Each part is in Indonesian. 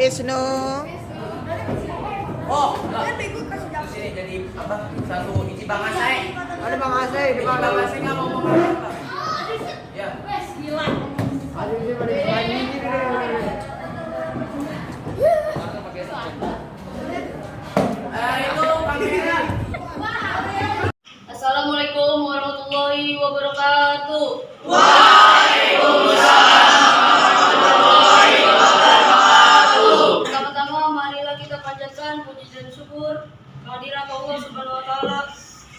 Wisnu. Oh, sini jadi apa? Satu isi Bang Asai. Ada Bang Asai di mana? Bang Asai nggak mau ngomong apa? Ya. Ada di mana? Itu panggilnya. Assalamualaikum warahmatullahi wabarakatuh. Pertama-tama marilah kita panjatkan puji dan syukur kehadirat Allah Subhanahu wa taala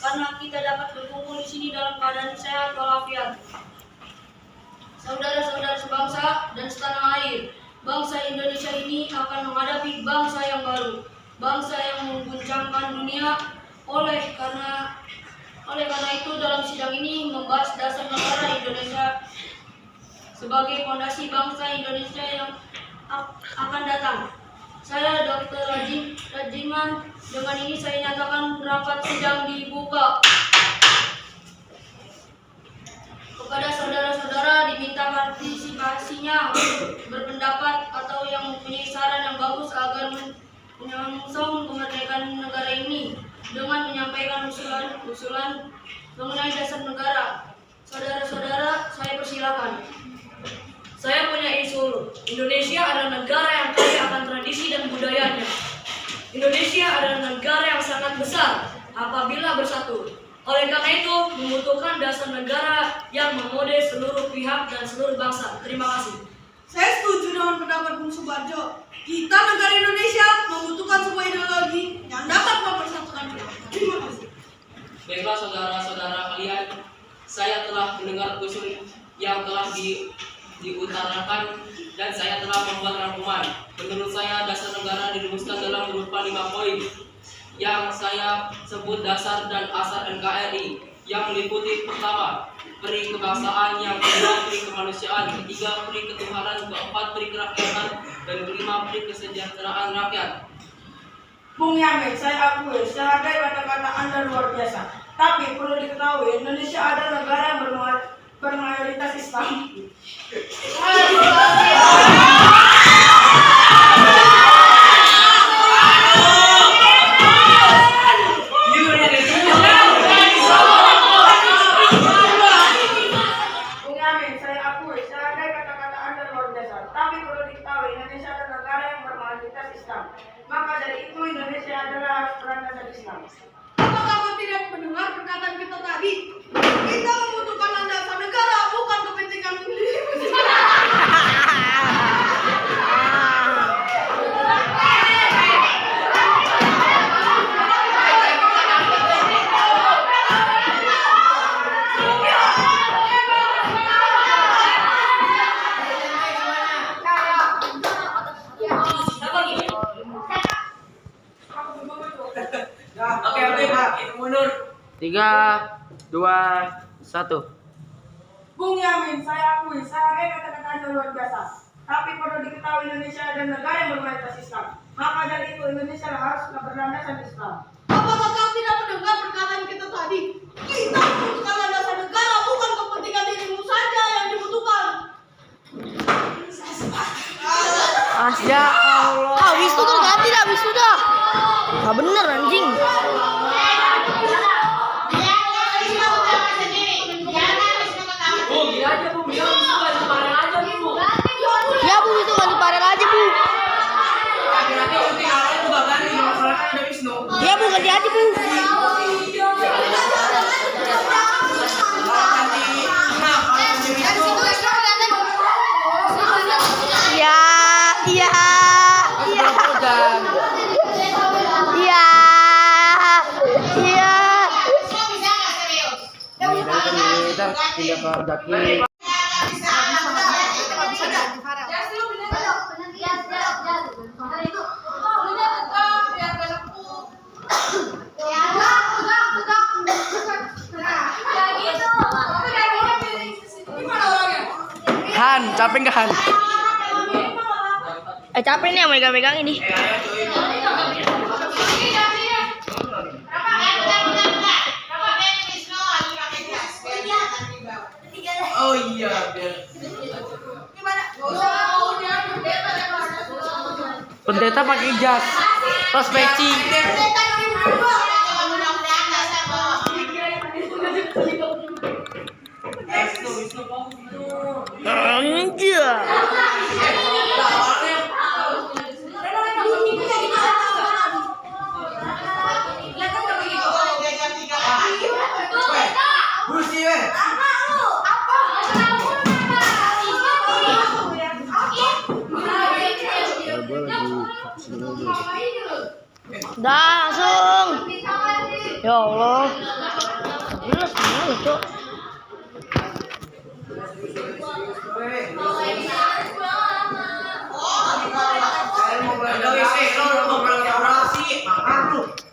karena kita dapat berkumpul di sini dalam keadaan sehat walafiat. Saudara-saudara sebangsa dan setanah air, bangsa Indonesia ini akan menghadapi bangsa yang baru, bangsa yang mengguncangkan dunia. Oleh karena itu dalam sidang ini membahas dasar negara Indonesia sebagai fondasi bangsa Indonesia yang akan datang. Saya Dr. Rajiman, dengan ini saya nyatakan rapat sidang dibuka. Kepada saudara-saudara diminta partisipasinya untuk berpendapat atau yang mempunyai saran yang bagus agar menyongsong kemerdekaan negara ini dengan menyampaikan usulan mengenai dasar negara. Saudara-saudara, saya persilakan. Saya punya isu. Indonesia adalah negara yang kaya akan tradisi dan budayanya. Indonesia adalah negara yang sangat besar apabila bersatu. Oleh karena itu, membutuhkan dasar negara yang memodel seluruh pihak dan seluruh bangsa. Terima kasih. Saya setuju dengan pendapat Bung Subarjo. Kita negara Indonesia membutuhkan sebuah ideologi yang dapat mempersatukan kita. Terima kasih. Baiklah saudara-saudara kalian, saya telah mendengar usul yang telah diutarakan dan saya telah membuat rangkuman. Menurut saya dasar negara dirumuskan dalam berupa 5 poin yang saya sebut dasar dan asar NKRI, yang meliputi pertama, peri kebangsaan, yang kedua peri kemanusiaan, ketiga peri ketuhanan, keempat peri kerakyatan, dan kelima peri kesejahteraan rakyat. Bung Yamin, saya akui, saya hargai kata-kata Anda luar biasa. Tapi perlu diketahui, Indonesia adalah negara yang bermayoritas Islam. Maka dari itu Indonesia adalah harus berlandaskan Islam. Apakah kamu tidak mendengar perkataan kita tadi? Kita membutuhkan landasan negara, bukan kepentingan sendiri. Oke, Pak. Mundur. 3, 2, 1. Bung Yamin, saya akui, saya hargai kata-kata Anda luar biasa. Tapi perlu diketahui Indonesia adalah negara yang bermayoritas Islam. Maka dari itu Indonesia harus berlandaskan Islam. Apakah kau tidak mendengar perkataan kita tadi? Kita membutuhkan landasan negara, bukan kepentingan dirimu saja yang dibutuhkan. Ya Allah. Ah, Wisnu tuh ganti dah, Wisnu dah. Nggak bener anjing. Bu, gini aja Bu, biar Wisnu ganti parel aja Bu. Ya Bu, itu ganti parel aja Bu. Nanti ulti kalian tuh bakal nih, soalnya kan ada Wisnu. Ya Bu, ganti aja Bu. Ya, iya, iya, iya, iya. Kita pindah ke daki. Han, capek nggak Han? Capek nih yang megang-megang ini. Oh iya, biar. Gimana? Pendeta pakai jas. Pas peci. Anjir. Dah langsung. Ya Allah. Terus gimana, Cok?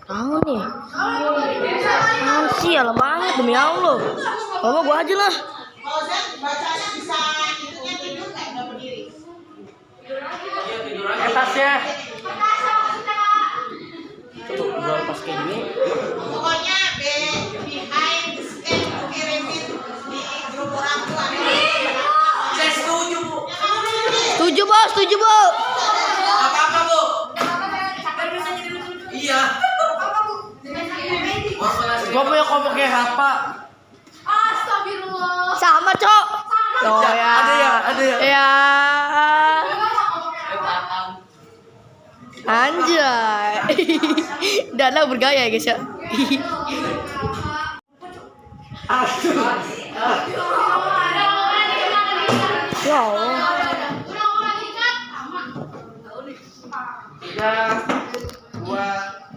Tahu nih. Sih, alam banget demi Allah. Mama gua aja lah. Atasnya. Coba gua lepas kayak gini. Pokoknya behind the stand kirimin di grup orang tua. Saya setuju, Bu. Setuju, Bos. Setuju, Bu. Apa-apa, Bu? Iya. Gua punya kompak kayak apa? Sama, Cok. Oh ya. Ada ya. Ya. Anjay. Dana bergaya ya, guys ya. Ya Allah. 3, 2, 1.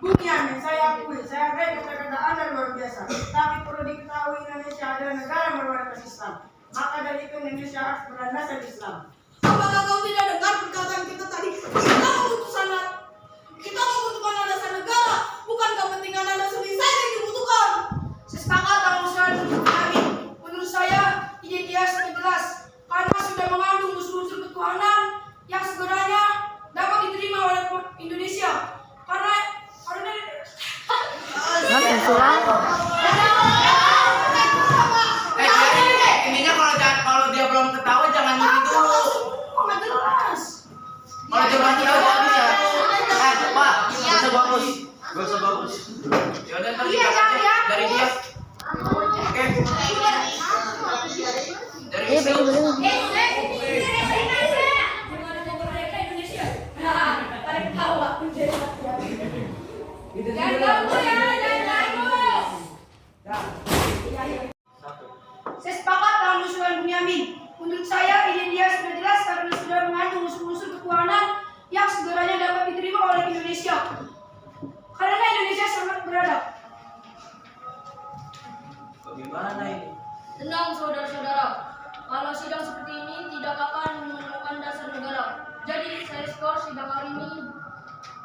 Bung Yamin, saya akui, saya hargai kata-kata Anda luar biasa. Tapi perlu diketahui Indonesia adalah negara berwarna Islam. Maka dari itu Indonesia harus berlandaskan Islam. Apakah kau tidak dengar perkataan kita tadi? Kita membutuhkan landasan negara, bukan kepentingan landasan saya yang dibutuhkan. Sepakat dalam usulan kami. Menurut saya, ide dia sudah jelas karena sudah mengandung unsur-unsur ketuhanan yang sebenarnya dapat diterima oleh Indonesia. Karena Nanti sulang. Intinya kalau dia belum ketawa jangan ngiri dulu. Kalau dia belum ketawa jangan bisa. Pak, gak usah bagus. Gak usah bagus. Ya udah ntar kita aja dari dia. Oke. Dari Iya, itu. Saya sepakat dalam usulan Bung Yamin. Menurut saya ide dia sudah jelas karena sudah mengandung unsur-unsur ketuhanan yang sebenarnya dapat diterima oleh Indonesia. Karena Indonesia sangat beradab. Bagaimana ini? Tenang saudara-saudara, kalau sidang seperti ini tidak akan menemukan dasar negara. Jadi saya skor sidang hari ini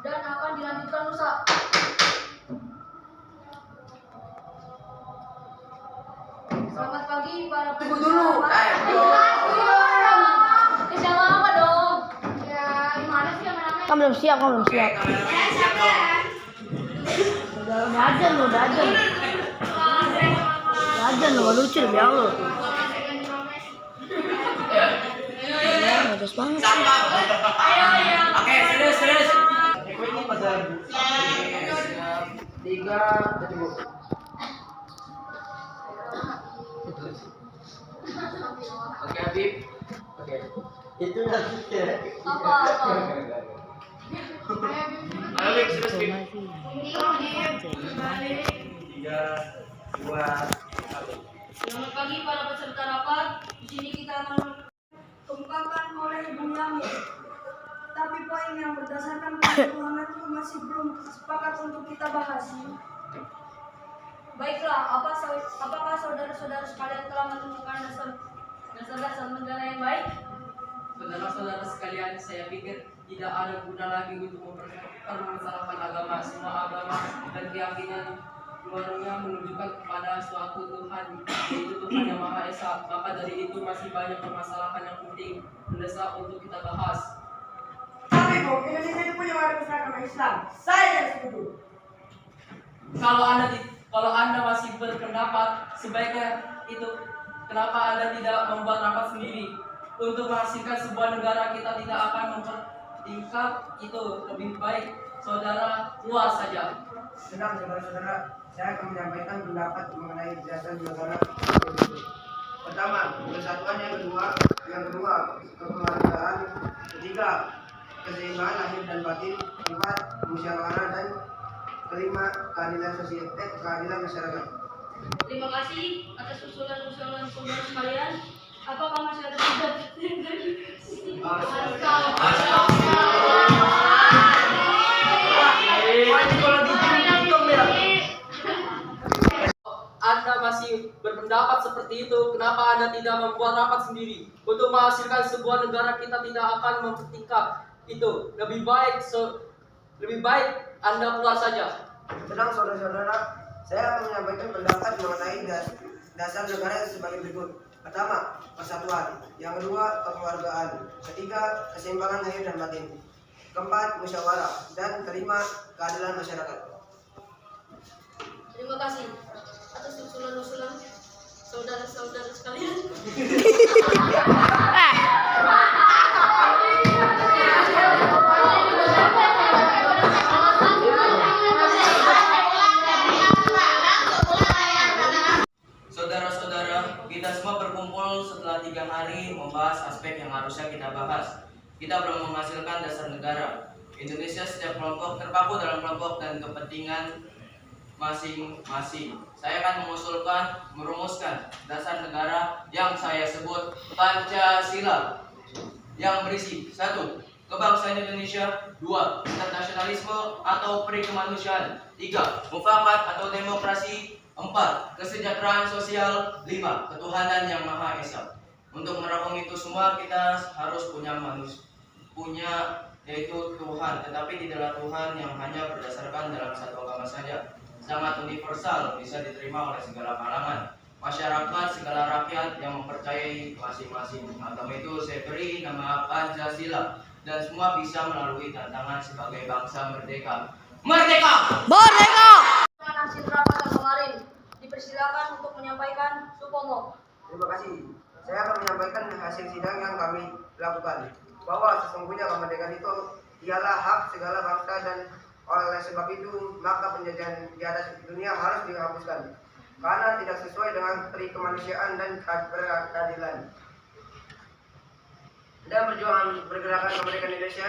dan akan dilanjutkan lusa. Selamat pagi para Tunggu dulu. Jangan apa dong? Ya gimana sih yang namanya? Kamu belum siap, kamu belum siap. Udah ajan lu, udah ajan. Ajan lu, lucu demi Allah. Bagus banget. Oke, serius. Ini pada 3, coba. Oke, Habib. Oke. Itu nanti ya. Apa? Ayo, Habib, serius, Habib. 3, 2, 1. Selamat pagi para peserta rapat. Di sini kita akan Kemukakan oleh Bung Yamin. Tapi poin yang berdasarkan ketuhanan itu masih belum sepakat untuk kita bahas. baiklah. Apakah saudara-saudara sekalian telah menemukan dasar negara yang baik? Saudara-saudara sekalian, saya pikir tidak ada guna lagi untuk mempermasalahkan agama. Semua agama dan keyakinan keluarnya menunjukkan kepada suatu Tuhan, yaitu Tuhan yang Maha Esa. Maka dari itu masih banyak permasalahan yang penting mendesak untuk kita bahas. Tapi Bu, Indonesia itu punya warisan agama Islam. Saya tidak setuju. Kalau anda masih berpendapat sebaiknya itu, kenapa anda tidak membuat rapat sendiri? untuk menghasilkan sebuah negara kita tidak akan mempertingkat itu. Lebih baik saudara keluar saja. Tenang saudara-saudara, saya akan menyampaikan pendapat mengenai dasar negara. Pertama, persatuan. Yang kedua, kekeluargaan. Ketiga, keseimbangan lahir dan batin. Keempat, musyawarah, dan kelima, keadilan masyarakat. Terima kasih atas usulan-usulan saudara sekalian. Apakah masih ada pertanyaan? Anda masih berpendapat seperti itu, kenapa Anda tidak membuat rapat sendiri untuk menghasilkan sebuah negara kita tidak akan mempertingkat itu. Lebih baik Anda keluar saja. Tenang saudara-saudara, saya akan menyampaikan pendapat mengenai dasar negara sebagai berikut. Pertama, persatuan. Yang kedua, kekeluargaan. Ketiga, keseimbangan lahir dan batin. Keempat, musyawarah. Dan kelima, keadilan masyarakat. Terima kasih atas usulan-usulan saudara-saudara sekalian. Saudara-saudara, kita semua berkumpul setelah 3 hari membahas aspek yang harusnya kita bahas. Kita belum menghasilkan dasar negara. Indonesia setiap kelompok terpaku dalam kelompok dan kepentingan masing-masing. Saya akan merumuskan dasar negara yang saya sebut Pancasila, yang berisi 1. Kebangsaan Indonesia. 2. Internasionalisme atau peri kemanusiaan. 3. Mufakat atau demokrasi. 4. Kesejahteraan sosial. 5. Ketuhanan yang Maha Esa. Untuk merangkum itu semua kita harus punya yaitu Tuhan, tetapi tidaklah Tuhan yang hanya berdasarkan dalam satu agama saja. Sangat universal, bisa diterima oleh segala kalangan, masyarakat, segala rakyat yang mempercayai masing-masing agama itu. Saya beri nama Pancasila, dan semua bisa melalui tantangan sebagai bangsa merdeka. Merdeka! Merdeka! Hasil rapat yang kemarin, dipersilakan untuk menyampaikan Supomo. Terima kasih. Saya akan menyampaikan hasil sidang yang kami lakukan, bahwa sesungguhnya kemerdekaan itu ialah hak segala bangsa, dan oleh sebab itu maka penjajahan di atas dunia harus dihapuskan karena tidak sesuai dengan peri kemanusiaan dan keadilan. Dan perjuangan pergerakan kemerdekaan Indonesia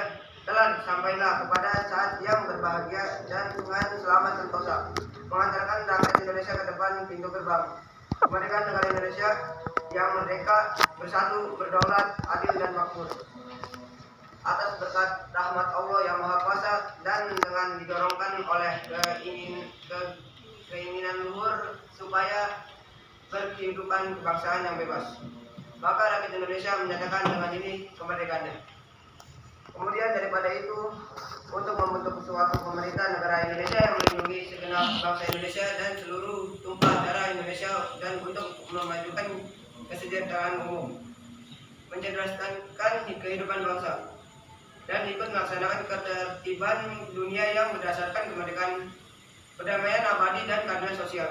telah sampailah kepada saat yang berbahagia, dan Tuhan selamat sentosa mengantarkan rakyat Indonesia ke depan pintu gerbang kemerdekaan negara Indonesia yang merdeka, bersatu, berdaulat, adil, dan makmur. Atas berkat rahmat Allah yang Maha Kuasa dan dengan didorongkan oleh keinginan luhur supaya berkehidupan kebangsaan yang bebas, maka rakyat Indonesia menyatakan dengan ini kemerdekaannya. Kemudian daripada itu, untuk membentuk suatu pemerintah negara Indonesia yang melindungi segenap bangsa Indonesia dan seluruh tumpah darah Indonesia, dan untuk memajukan kesejahteraan umum, mencerdaskan kehidupan bangsa, dan ikut melaksanakan ketertiban dunia yang berdasarkan kemerdekaan, perdamaian abadi, dan keadilan sosial.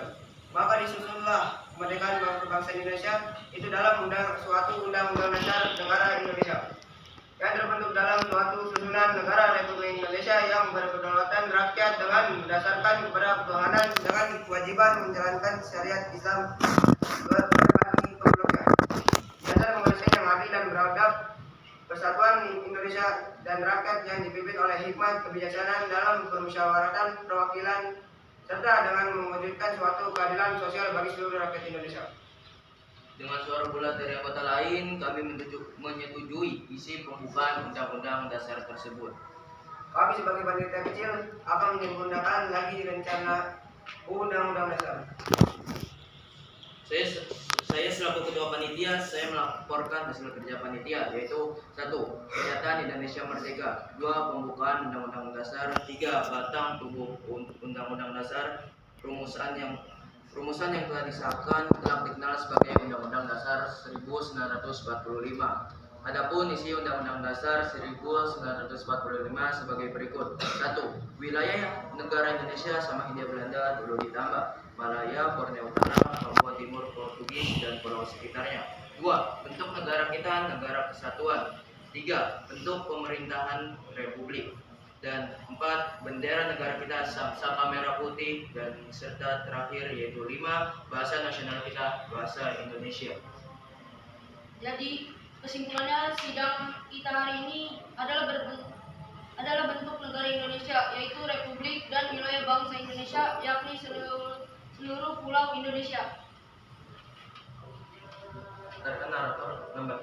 Maka disusunlah kemerdekaan bangsa Indonesia itu dalam suatu undang-undang dasar negara Indonesia yang terbentuk dalam suatu susunan negara Republik Indonesia yang berkedaulatan rakyat dengan berdasarkan kepada ketuhanan dengan kewajiban menjalankan syariat Islam berbagi keperluan. Dasar kemanusiaan yang adil dan beradab, persatuan Indonesia dan rakyat yang dipimpin oleh hikmat kebijaksanaan dalam permusyawaratan perwakilan, serta dengan mewujudkan suatu keadilan sosial bagi seluruh rakyat Indonesia. Dengan suara bulat dari anggota lain, kami menyetujui isi pembukaan Undang-Undang Dasar tersebut. Kami sebagai panitia kecil akan menggunakan lagi rencana Undang-Undang Dasar. Saya selaku ketua panitia, saya melaporkan hasil kerja panitia, yaitu 1. Pernyataan Indonesia Merdeka. 2. Pembukaan Undang-Undang Dasar. 3. Batang tubuh Undang-Undang Dasar. Rumusan yang telah disahkan telah dikenal sebagai Undang-Undang Dasar 1945. Adapun isi Undang-Undang Dasar 1945 sebagai berikut. 1. Wilayah negara Indonesia sama Hindia Belanda dulu ditambah Malaya, Borneo Utara, Papua Timur, Portugis, dan pulau sekitarnya. 2. Bentuk negara kita negara kesatuan. 3. Bentuk pemerintahan republik. Dan 4. Bendera negara kita saka merah putih. Dan serta terakhir yaitu 5. Bahasa nasional kita bahasa Indonesia. Jadi kesimpulannya sidang kita hari ini adalah bentuk negara Indonesia, yaitu republik dan wilayah bangsa Indonesia, yakni seluruh pulau Indonesia. Narator nambah.